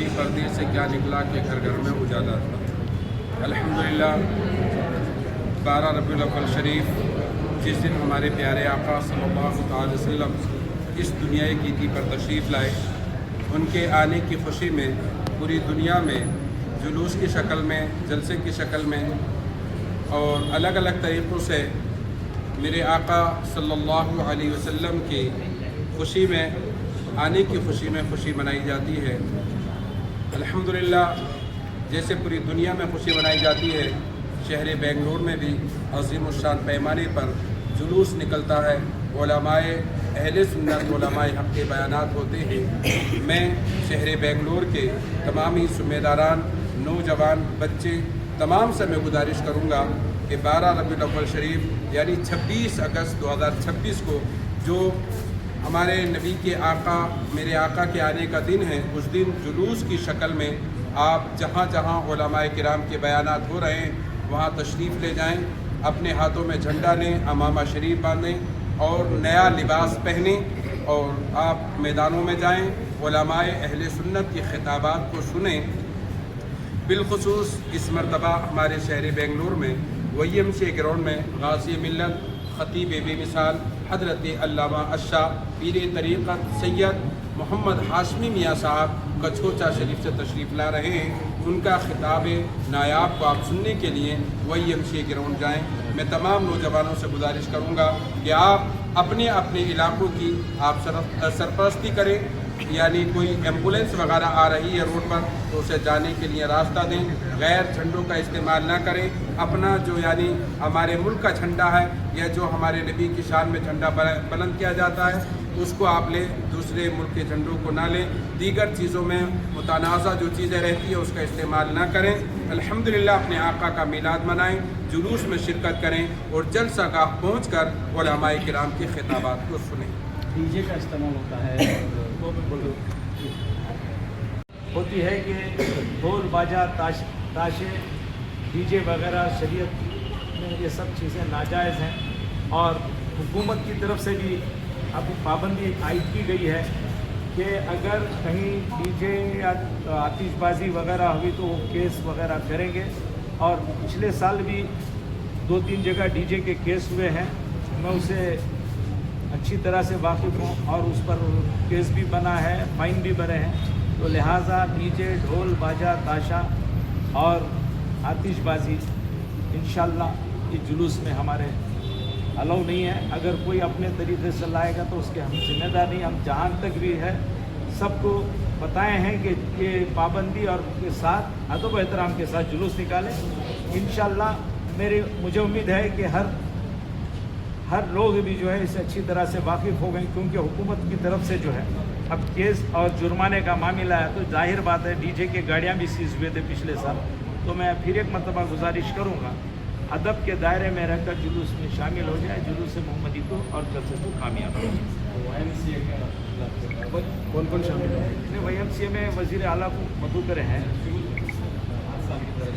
گئی پردے سے کیا نکلا کہ گھر گھر میں اجالا تھا۔ الحمدللہ 12 ربیع الاول شریف جس دن ہمارے پیارے آقا صلی اللہ تعالی وسلم اس دنیا گیتی پر تشریف لائے، ان کے آنے کی خوشی میں پوری دنیا میں جلوس کی شکل میں، جلسے کی شکل میں اور الگ الگ طریقوں سے میرے آقا صلی اللہ علیہ وسلم کی خوشی میں، آنے کی خوشی میں خوشی منائی جاتی ہے۔ الحمدللہ جیسے پوری دنیا میں خوشی منائی جاتی ہے، شہر بنگلور میں بھی عظیم الشان پیمانے پر جلوس نکلتا ہے، علماء اہل سنت، علماء حق کے بیانات ہوتے ہیں۔ میں شہر بنگلور کے تمام ہی ذمہ داران، نوجوان، بچے تمام سے میں گزارش کروں گا کہ 12 ربیع الاول شریف یعنی 26 اگست 2026 کو جو ہمارے نبی کے آقا، میرے آقا کے آنے کا دن ہے، اس دن جلوس کی شکل میں آپ جہاں جہاں علماء کرام کے بیانات ہو رہے ہیں وہاں تشریف لے جائیں، اپنے ہاتھوں میں جھنڈا لیں، امامہ شریف باندھیں اور نیا لباس پہنیں اور آپ میدانوں میں جائیں، علماء اہل سنت کی خطابات کو سنیں۔ بالخصوص اس مرتبہ ہمارے شہر بنگلور میں YMCA گراؤنڈ میں غازی ملت، خطیب بے مثال حضرت علامہ الشاہ پیر طریقت سید محمد ہاشمی میاں صاحب کچھوچا شریف سے تشریف لا رہے ہیں۔ ان کا خطاب نایاب کو آپ سننے کے لیے YMCA گراؤنڈ جائیں۔ میں تمام نوجوانوں سے گزارش کروں گا کہ آپ اپنے اپنے علاقوں کی آپ سرپرستی کریں، یعنی کوئی ایمبولینس وغیرہ آ رہی ہے روڈ پر تو اسے جانے کے لیے راستہ دیں، غیر جھنڈوں کا استعمال نہ کریں، اپنا جو یعنی ہمارے ملک کا جھنڈا ہے یا جو ہمارے نبی کی شان میں جھنڈا بلند کیا جاتا ہے اس کو آپ لیں، دوسرے ملک کے جھنڈوں کو نہ لیں، دیگر چیزوں میں متنازع جو چیزیں رہتی ہیں اس کا استعمال نہ کریں۔ الحمدللہ اپنے آقا کا میلاد منائیں، جلوس میں شرکت کریں اور جلسہ گاہ پہنچ کر علماء کرام کے خطابات کو سنیں۔ ڈی جے کا استعمال ہوتا ہے، ہوتی ہے کہ ڈھول باجا تاشے ڈی جے وغیرہ شریعت میں یہ سب چیزیں ناجائز ہیں اور حکومت کی طرف سے بھی اب پابندی عائد کی گئی ہے کہ اگر کہیں ڈی جے یا آتش بازی وغیرہ ہوئی تو وہ کیس وغیرہ کریں گے، اور پچھلے سال بھی 2-3 جگہ ڈی جے کے کیس ہوئے ہیں، میں اسے اچھی طرح سے واقف ہوں اور اس پر کیس بھی بنا ہے، فائن بھی بنے ہیں، تو لہٰذا ڈی جے، ڈھول باجا تاشا اور آتش بازی انشاءاللہ اس جلوس میں ہمارے الاؤ نہیں ہے۔ اگر کوئی اپنے طریقے سے لائے گا تو اس کے ہم ذمہ دار نہیں، ہم جہاں تک بھی ہے سب کو بتائے ہیں کہ یہ پابندی اور کے ساتھ ادب و احترام کے ساتھ جلوس نکالیں۔ انشاءاللہ مجھے امید ہے کہ ہر لوگ بھی جو ہے اس سے اچھی طرح سے واقف ہو گئے، کیونکہ حکومت کی طرف سے جو ہے اب کیس اور جرمانے کا معاملہ ہے تو ظاہر بات ہے ڈی جے کے گاڑیاں بھی سیز ہوئے تھے پچھلے سال، تو میں پھر ایک مرتبہ گزارش کروں گا ادب کے دائرے میں رہ کر جلوس میں شامل ہو جائے، جلوس محمدی کو اور جلسے کو کامیاب ہو جائے۔ کون کون شامل ہے؟ YMCA میں وزیر اعلیٰ کو مدعو کرے ہیں،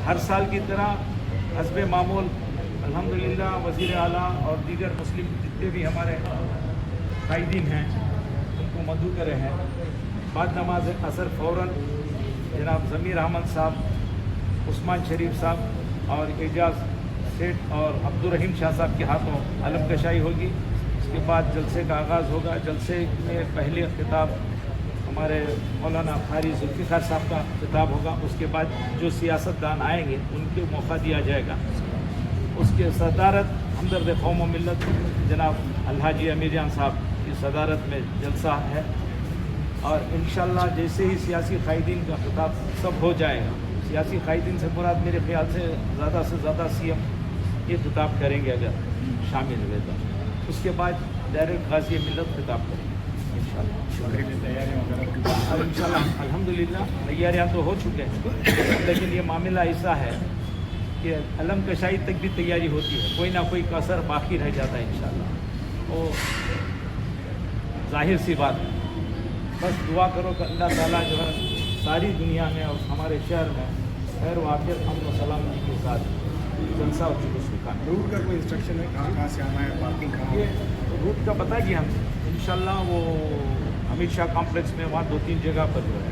ہر سال کی طرح حسب معمول الحمدللہ وزیر اعلیٰ اور دیگر مسلم جتنے بھی ہمارے قائدین ہیں ان کو مدعو کرے ہیں۔ بعد نماز عصر فوراً جناب ضمیر احمد صاحب، عثمان شریف صاحب اور اعجاز سیٹھ اور عبدالرحیم شاہ صاحب کے ہاتھوں علم کشائی ہوگی۔ اس کے بعد جلسے کا آغاز ہوگا۔ جلسے میں پہلے خطاب ہمارے مولانا قاری ذوالفقار صاحب کا خطاب ہوگا، اس کے بعد جو سیاست دان آئیں گے ان کو موقع دیا جائے گا۔ اس کے صدارت ہمدرد قوم و ملت جناب الحاجی امیر جان صاحب کی صدارت میں جلسہ ہے، اور انشاءاللہ جیسے ہی سیاسی قائدین کا خطاب سب ہو جائے گا، سیاسی قائدین سے مراد میرے خیال سے زیادہ CM یہ خطاب کریں گے اگر شامل ہوئے تو، اس کے بعد ڈائریکٹ غازی ملت خطاب کریں گے انشاءاللہ۔ اب انشاءاللہ الحمدللہ تیاریاں تو ہو چکے ہیں، لیکن یہ معاملہ ایسا ہے کہ علم کشائی تک بھی تیاری ہوتی ہے، کوئی نہ کوئی کسر باقی رہ جاتا ہے انشاءاللہ، وہ ظاہر سی بات ہے۔ بس دعا کرو کہ اللہ تعالیٰ جو ہے ساری دنیا میں اور ہمارے شہر میں خیر و عافیت، امن و سلامتی کے ساتھ جلسہ اور جلوس نکالیں۔ روٹ کا کوئی انسٹرکشن ہے کہاں سے آنا ہے، پارکنگ کہاں؟ یہ روٹ کا پتہ کہ ہم انشاءاللہ وہ امت شاہ کمپلیکس میں وہاں 2-3 جگہ پر جو ہے